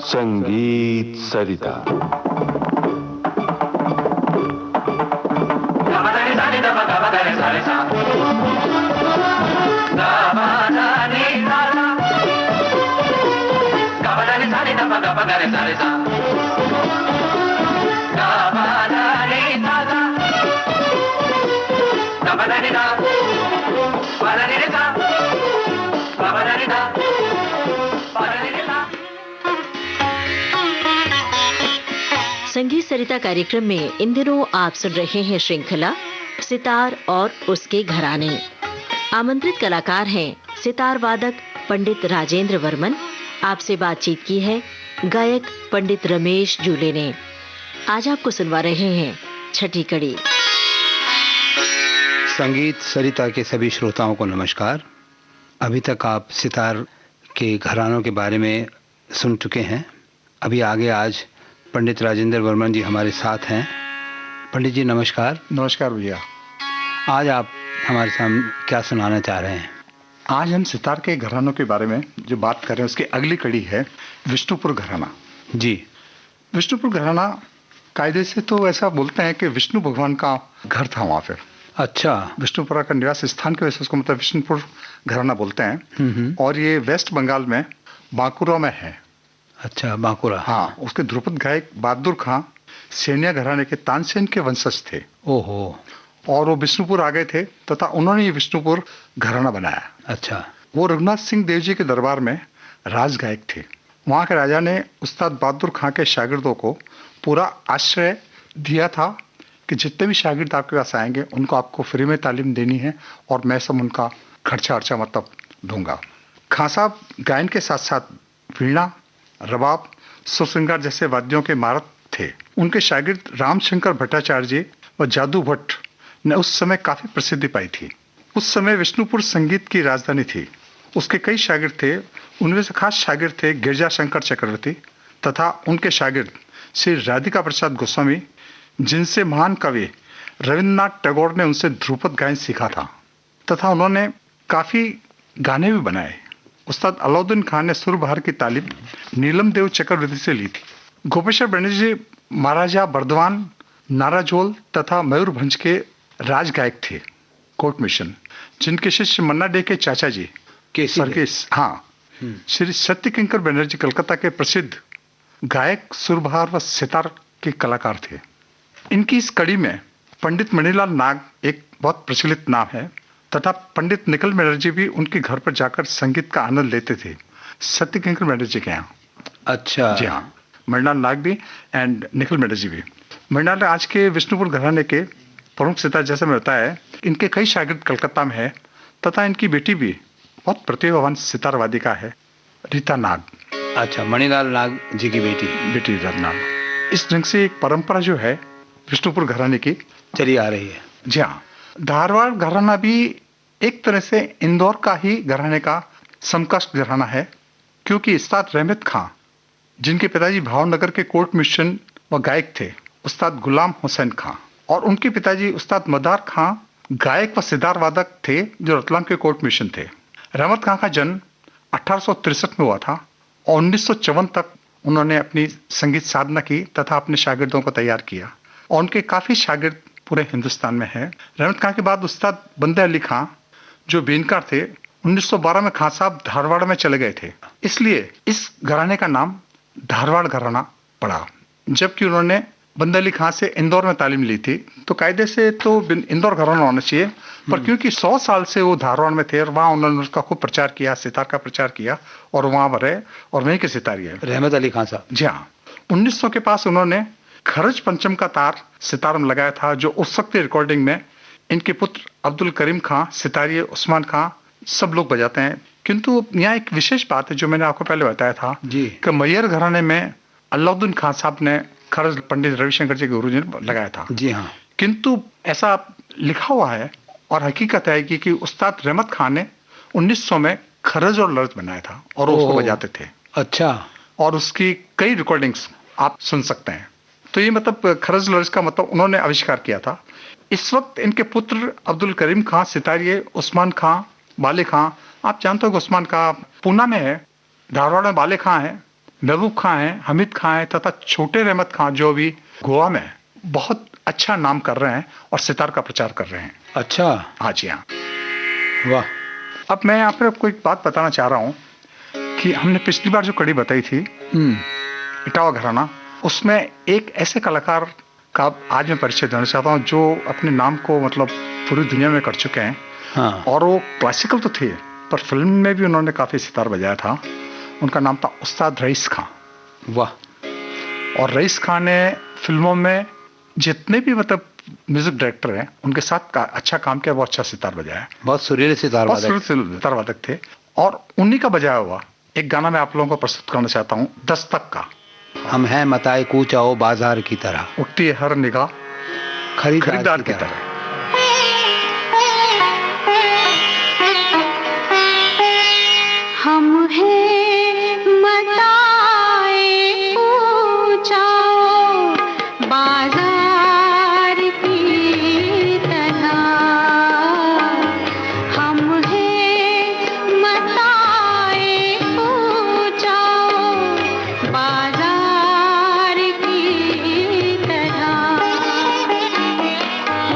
संगीत सरिता। संगीत सरिता कार्यक्रम में इन दिनों आप सुन रहे हैं श्रृंखला सितार और उसके घराने। आमंत्रित कलाकार हैं सितार वादक पंडित राजेंद्र वर्मन। आपसे बातचीत की है गायक पंडित रमेश जूले ने। आज आपको सुनवा रहे हैं छठी कड़ी। संगीत सरिता के सभी श्रोताओं को नमस्कार। अभी तक आप सितार के घरानों के बारे में सुन चुके हैं। अभी आगे आज पंडित राजेंद्र वर्मन जी हमारे साथ हैं। पंडित जी नमस्कार। नमस्कार भैया। आज आप हमारे सामने क्या सुनाना चाह रहे हैं? आज हम सितार के घरानों के बारे में जो बात कर रहे हैं उसकी अगली कड़ी है विष्णुपुर घराना। जी, विष्णुपुर घराना कायदे से तो ऐसा बोलते हैं कि विष्णु भगवान का घर था वहाँ पे। अच्छा। विष्णुपुरा का निवास स्थान की वजह से उसको मतलब विष्णुपुर घराना बोलते हैं। और ये वेस्ट बंगाल में बांकुरा में है। अच्छा, बांकुरा। हाँ, उसके ध्रुपद गायक बहादुर खां सेनिया घराने के तानसेन के वंशज थे। ओहो। और वो विष्णुपुर आ गए थे तथा उन्होंने ये विष्णुपुर घराना बनाया। अच्छा। वो रघुनाथ सिंह देव जी के दरबार में राज गायक थे। वहाँ के राजा ने उस्ताद बहादुर खां के शागिर्दों को पूरा आश्रय दिया था कि जितने भी शागिर्द आपके पास आएंगे उनको आपको फ्री में तालीम देनी है और मैं सब उनका खर्चा मतलब दूंगा। खां साहब गायन के साथ साथ वीणा, रबाब, सुरसिंगार जैसे वाद्यों के महारत थे। उनके शागिर्द रामशंकर भट्टाचार्य जी व जादू भट्ट ने उस समय काफी प्रसिद्धि पाई थी। उस समय विष्णुपुर संगीत की राजधानी थी। उसके कई शागिर्द थे। उनमें से खास शागिर्द थे गिरजा शंकर चक्रवर्ती तथा उनके शागिर्द श्री राधिका प्रसाद गोस्वामी, जिनसे महान कवि रविन्द्रनाथ टैगोर ने उनसे ध्रुपद गायन सीखा था तथा उन्होंने काफी गाने भी बनाए। उस्ताद अलाउद्दीन खान ने सुरबहार की तालीम नीलम देव चक्रवर्ती से ली थी। गोपेश्वर बनर्जी महाराजा बर्दवान, नाराजोल तथा मयूरभंज के राज गायक थे कोर्ट मिशन, जिनके शिष्य मन्ना डे के चाचा जी श्री सत्य किंकर बनर्जी कलकत्ता के प्रसिद्ध गायक सुरबहार व सितार के कलाकार थे। इनकी इस कड़ी में पंडित मणिलाल नाग एक बहुत प्रचलित नाम है तथा पंडित निखिल बनर्जी भी उनके घर पर जाकर संगीत का आनंद लेते थे सत्य किंकर बनर्जी के यहाँ। अच्छा। जी हाँ, मणिलाल नाग भी एंड निखिल बनर्जी भी। मणिलाल आज के विष्णुपुर घराने के प्रमुख सितार जैसे में होता है। इनके कई शागिर्द कलकत्ता में है तथा इनकी बेटी भी बहुत प्रतिभावान सितार वादिका है, रीता नाग। अच्छा, मणिलाल नाग जी की बेटी रीता नाग। इस ढंग से एक परंपरा जो है विष्णुपुर घराने की चली आ रही है। जी हाँ, धारवाड़ घराना भी एक तरह से इंदौर का ही घराने का समकक्ष घराना है, क्योंकि उस्ताद रहमत खां, जिनके पिताजी भावनगर के कोर्ट मिशन व गायक थे, उस्ताद गुलाम हुसैन खां, और उनके पिताजी उस्ताद मदार खां गायक व सितार वादक थे जो रतलाम के कोर्ट मिशन थे। रहमत खां का जन्म 1863 में हुआ था और 1954 तक उन्होंने अपनी संगीत साधना की तथा अपने शागिर्दों को तैयार किया और उनके काफी शागिर्द पूरे हिंदुस्तान में है। रहमत खां के बाद उस्ताद बंदे अली खां जो बीनकार थे, 1912 में खां साहब धारवाड़ में चले गए थे, इसलिए इस घराने का नाम धारवाड़ घराना पड़ा। जबकि उन्होंने बंदे अली खां से इंदौर में तालीम ली थी, तो कायदे से तो इंदौर घराना होना चाहिए, पर क्योंकि 100 साल से वो धारवाड़ में थे और वहाँ उन्होंने उसका खूब प्रचार किया, सितार का प्रचार किया और वहाँ पर रहे और वहीं के सितारी है रहमत अली खां साहब। जी हाँ, 1900 के पास उन्होंने खरज पंचम का तार सितार में लगाया था, जो उस वक्त की रिकॉर्डिंग में इनके पुत्र अब्दुल करीम खां, सितारी उस्मान खां सब लोग बजाते हैं। किंतु यहाँ एक विशेष बात है जो मैंने आपको पहले बताया था कि मैयर घराने में अलाउद्दीन खान साहब ने खरज पंडित रविशंकर जी के गुरु जी ने लगाया था। जी हाँ, किंतु ऐसा लिखा हुआ है और हकीकत है कि उस्ताद रहमत खान ने 1900 में खरज और लर्ज बनाया था और उसको बजाते थे। अच्छा। और उसकी कई रिकॉर्डिंग्स आप सुन सकते हैं। तो तो ये मतलब खरज लर्ज का मतलब उन्होंने आविष्कार किया था। इस वक्त इनके पुत्र अब्दुल करीम खां, सितारिये उस्मान खां, बाले खां, आप जानते हो कि उस्मान खां पूना में है, धारवाड़ में बाले खां है, महबूब खां है, हमीद खां है तथा छोटे रहमत खां जो भी गोवा में है, बहुत अच्छा नाम कर रहे हैं और सितार का प्रचार कर रहे हैं। अच्छा, हाँ जी हाँ। वाह। अब मैं यहाँ पे आपको एक बात बताना चाह रहा हूँ कि हमने पिछली बार जो कड़ी बताई थी इटावा घराना, उसमें एक ऐसे कलाकार का आज मैं परिचय देना चाहता हूँ जो अपने नाम को मतलब पूरी दुनिया में कर चुके हैं। हाँ। और वो क्लासिकल तो थे पर फिल्म में भी उन्होंने काफ़ी सितार बजाया था। उनका नाम था उस्ताद रईस खां। वाह। और रईस खां ने फिल्मों में जितने भी मतलब म्यूजिक डायरेक्टर हैं उनके साथ अच्छा काम किया, बहुत अच्छा सितार बजाया। बहुत सुरीले सितार वादक थे। और उन्हीं का बजाया हुआ एक गाना मैं आप लोगों को प्रस्तुत करना चाहता हूँ, दस्तक का। हम हैं मताए कूच आओ बाजार की तरह, उठती है हर निगाह खरीदार की तरह। हम हैं मताए कूच आओ बाजार की तरह, हम हैं मताए कूच आओ बाजार की तरह।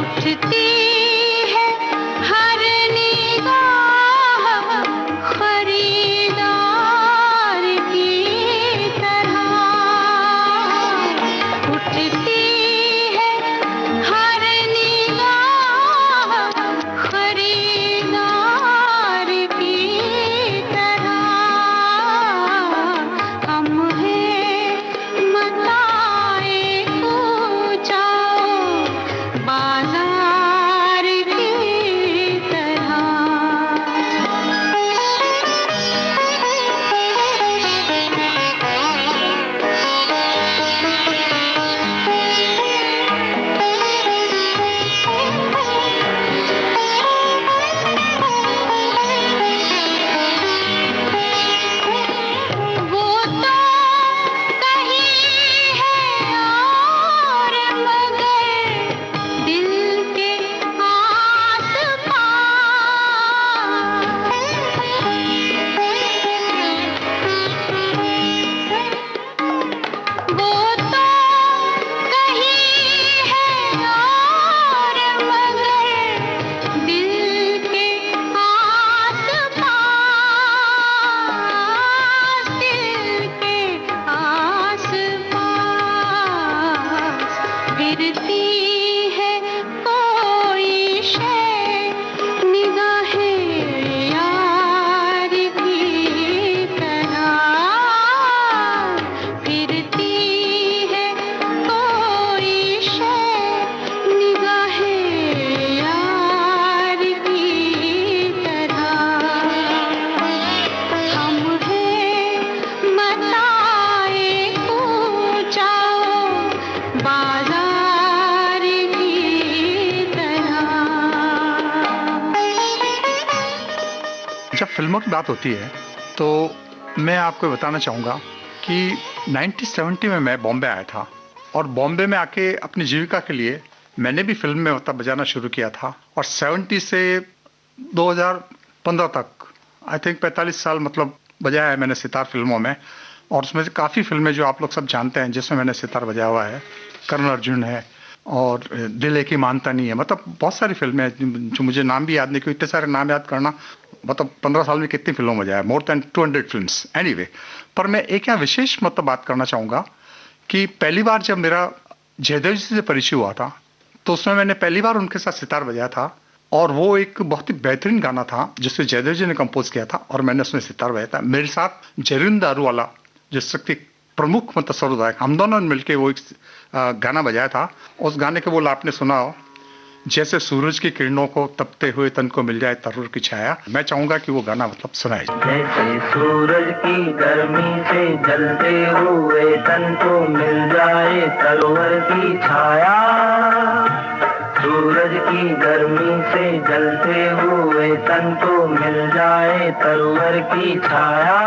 उठती है हर निगाह खरीदार की तरह, उठती है हर निगाह खरीदार की तरह। हम हैं मताए कूच आओ बाजार की तरह। वो तो कहीं है और मगर दिल के आस-पास, वो तो कहीं है और मगर दिल के आस-पास, दिल के आस-पास गिरती है कोई शय निगाहे यार की तरह, गिरती है कोई शय निगाहे यार की तरह। हम हैं मताए कूच आओ बाजार की तरह। जब फिल्मों की बात होती है तो मैं आपको बताना चाहूँगा कि 1970 में मैं बॉम्बे आया था और बॉम्बे में आके अपनी जीविका के लिए मैंने भी फिल्म में मतलब बजाना शुरू किया था। और 70 से 2015 तक आई थिंक 45 साल मतलब बजाया है मैंने सितार फिल्मों में। और उसमें से काफ़ी फिल्में जो आप लोग सब जानते हैं जिसमें मैंने सितार बजाया हुआ है, कर्ण अर्जुन है और दिल एक ही मानता नहीं है, मतलब बहुत सारी फिल्में हैं जो मुझे नाम भी याद नहीं, क्योंकि इतने सारे नाम याद करना मतलब 15 साल में कितनी फिल्मों में बजाया, मोर देन 200 फिल्म्स एनीवे। पर मैं एक यहाँ विशेष मतलब बात करना चाहूँगा कि पहली बार जब मेरा जयदेव जी से परिचय हुआ था तो उसमें मैंने पहली बार उनके साथ सितार बजाया था और वो एक बहुत ही बेहतरीन गाना था जिसे जयदेव जी ने कंपोज किया था और मैंने उसमें सितार बजाया था। मेरे साथ जरीन दारूवाला जिस वक्त प्रमुख मतलब सरोदायक, हम दोनों ने मिलकर वो एक गाना बजाया था। उस गाने के बोल आपने सुना हो, जैसे सूरज की किरणों को तपते हुए तन को मिल जाए तरूर की छाया। मैं चाहूंगा कि वो गाना मतलब सुनाए। जैसे सूरज की गर्मी से जलते हुए तन को मिल जाए तरोवर की छाया, सूरज की गर्मी से जलते हुए तन को मिल जाए तरोवर की छाया।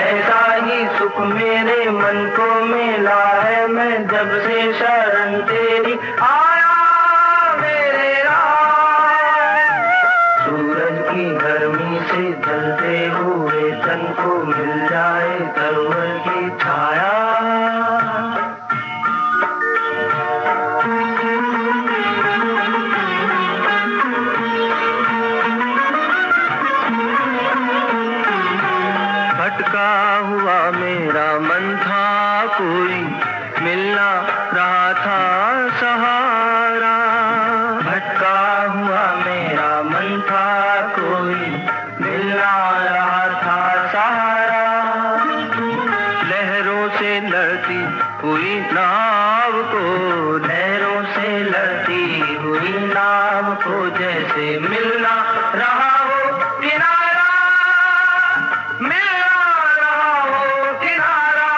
ऐसा ही सुख मेरे मन को मिला है, मैं जब से शरण तेरी आया मेरे राम। सूरज की गर्मी से जलते हुए तन को मिल जाए सरोवर की छाया। भटका हुआ मेरा मन था, कोई मिलना रहा था सहारा। भटका हुआ मेरा मन था, कोई मिलना रहा था सहारा। लहरों से लड़ती हुई नाव को, लहरों से लड़ती हुई नाव को जैसे मिलना रहा हो किनारा, मिलना रहा हो किनारा।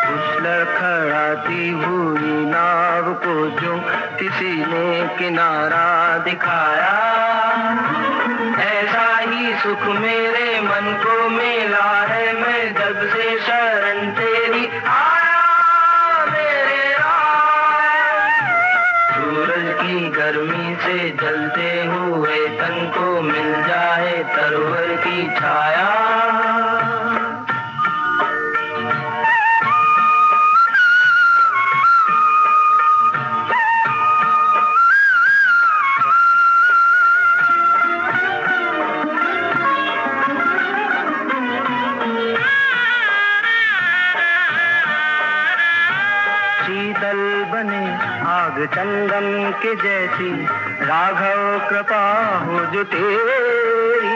उस लड़खड़ाती हुई नाव को जो किसी ने किनारा दिखाया, ऐसा ही सुख मेरे मन को मिला है, मैं जब से शरण तेरी आया मेरे राम। सूरज की गर्मी से जलते हुए तन को मिल जाए सरोवर की छाया। शीतल बने आग चंदन के जैसी, राघव कृपा हो जो तेरी,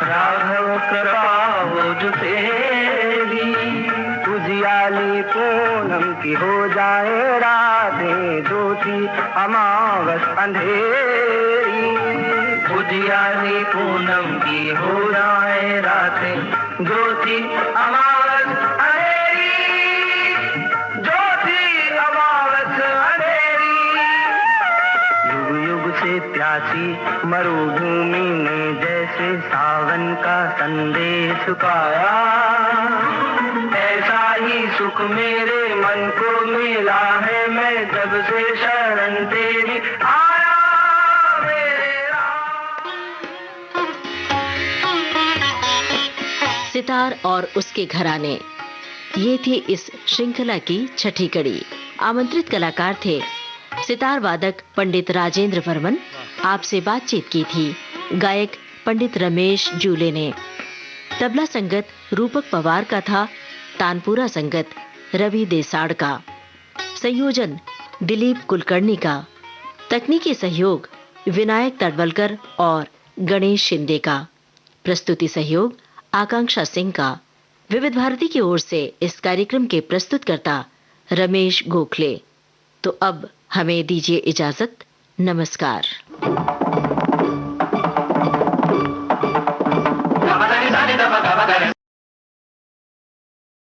राघव कृपा हो जो तेरी। उजियाली पूनम की हो जाए रातें, ज्योति अमावस अंधेरी। उजियाली पूनम की हो जाए रातें, ज्योति अमावस अंधेरी, से प्यासी मरुभूमि में जैसे सावन का संदेश पाया, ऐसा ही सुख मेरे मन को मिला है, मैं जब से शरण तेरी आया मेरे राम। सितार और उसके घराने, ये थी इस श्रृंखला की छठी कड़ी। आमंत्रित कलाकार थे सितार वादक पंडित राजेंद्र वर्मन। आपसे बातचीत की थी गायक पंडित रमेश जूले ने। तबला संगत रूपक पवार का था, तानपुरा संगत रवि देसाड़ का, संयोजन दिलीप कुलकर्णी का, तकनीकी सहयोग विनायक तडवलकर और गणेश शिंदे का, प्रस्तुति सहयोग आकांक्षा सिंह का। विविध भारती की ओर से इस कार्यक्रम के प्रस्तुतकर्ता रमेश गोखले। तो अब हमें दीजिए इजाजत। नमस्कार।